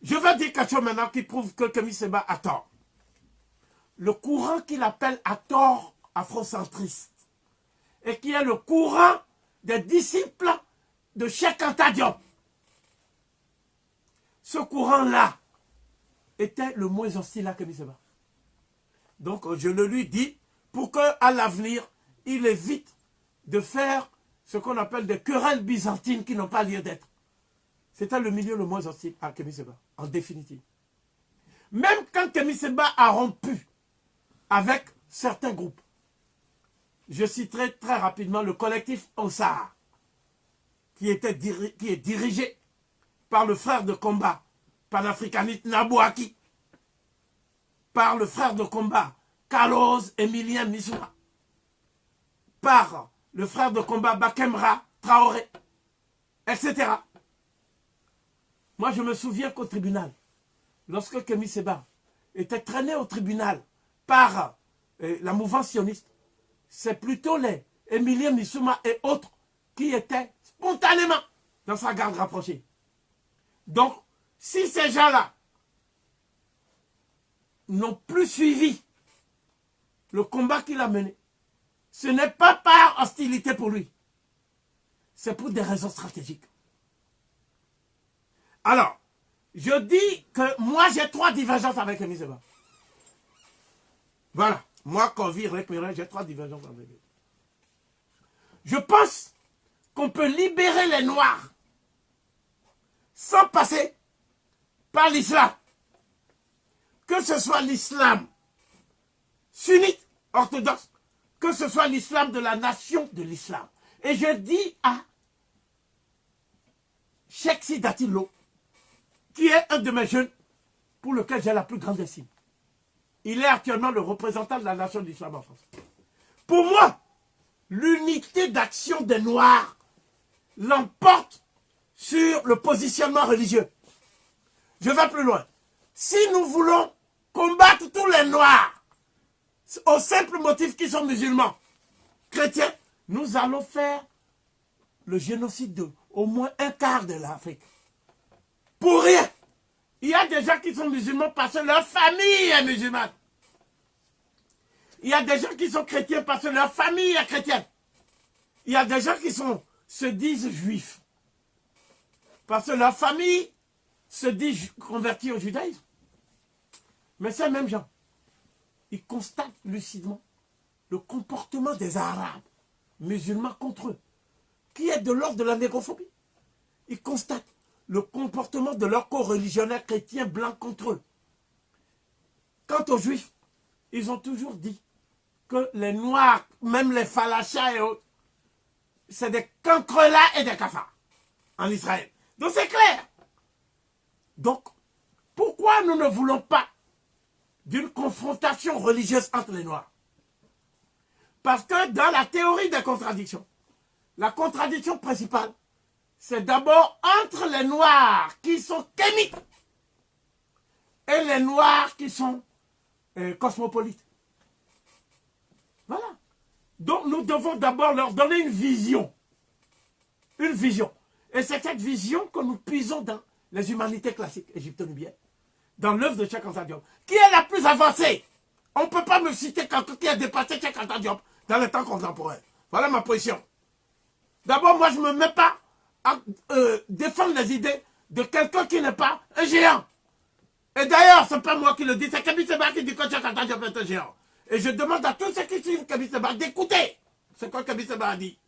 Je vais dire quelque chose maintenant qui prouve que Kémy Séba a tort. Le courant qu'il appelle à tort afrocentriste et qui est le courant des disciples de Cheikh Anta Diop. Ce courant-là était le moins hostile à Kémy Séba. Donc je le lui dis pour qu'à l'avenir, il évite de faire ce qu'on appelle des querelles byzantines qui n'ont pas lieu d'être. C'était le milieu le moins hostile à Kémy Séba, en définitive. Même quand Kémy Séba a rompu avec certains groupes, je citerai très rapidement le collectif Osar, qui est dirigé par le frère de combat panafricaniste Nabouaki, par le frère de combat Carlos Emilien Missoura, par le frère de combat Bakemra Traoré, etc. Moi, je me souviens qu'au tribunal, lorsque Kémy Séba était traîné au tribunal par la mouvance sioniste, c'est plutôt les Emilien Missouma et autres qui étaient spontanément dans sa garde rapprochée. Donc, si ces gens-là n'ont plus suivi le combat qu'il a mené, ce n'est pas par hostilité pour lui. C'est pour des raisons stratégiques. Alors, je dis que moi, j'ai 3 divergences avec Kémy Séba. Voilà. Moi, Kovi, j'ai 3 divergences avec lui. Je pense qu'on peut libérer les Noirs sans passer par l'islam. Que ce soit l'islam sunnite, orthodoxe, que ce soit l'islam de la nation de l'islam. Et je dis à Cheikh Sidati Lo, qui est un de mes jeunes pour lequel j'ai la plus grande estime. Il est actuellement le représentant de la nation de l'islam en France. Pour moi, l'unité d'action des Noirs l'emporte sur le positionnement religieux. Je vais plus loin. Si nous voulons combattre tous les Noirs au simple motif qu'ils sont musulmans, chrétiens, nous allons faire le génocide de au moins un quart de l'Afrique. Pour rien. Il y a des gens qui sont musulmans parce que leur famille est musulmane. Il y a des gens qui sont chrétiens parce que leur famille est chrétienne. Il y a des gens qui se disent juifs parce que leur famille se dit convertie au judaïsme. Mais ces mêmes gens, ils constatent lucidement le comportement des Arabes musulmans contre eux, qui est de l'ordre de la négrophobie. Ils constatent le comportement de leurs co-religionnaires chrétiens blancs contre eux. Quant aux Juifs, ils ont toujours dit que les Noirs, même les Falachas et autres, c'est des cancrelats et des cafards en Israël. Donc c'est clair. Donc, pourquoi nous ne voulons pas d'une confrontation religieuse entre les Noirs? Parce que dans la théorie des contradictions, la contradiction principale, c'est d'abord entre les Noirs qui sont kémiques et les Noirs qui sont cosmopolites. Voilà. Donc nous devons d'abord leur donner une vision. Une vision. Et c'est cette vision que nous puisons dans les humanités classiques égypto-nubiennes, dans l'œuvre de Cheikh Anta Diop, qui est la plus avancée. On ne peut pas me citer quelqu'un qui a dépassé Cheikh Anta Diop dans les temps contemporains. Voilà ma position. D'abord, moi, je ne me mets pas à défendre les idées de quelqu'un qui n'est pas un géant. Et d'ailleurs, ce n'est pas moi qui le dis, c'est Kémy Séba qui dit que Cheikh Anta Diop est un géant. Et je demande à tous ceux qui suivent Kémy Séba d'écouter ce que Kémy Séba a dit.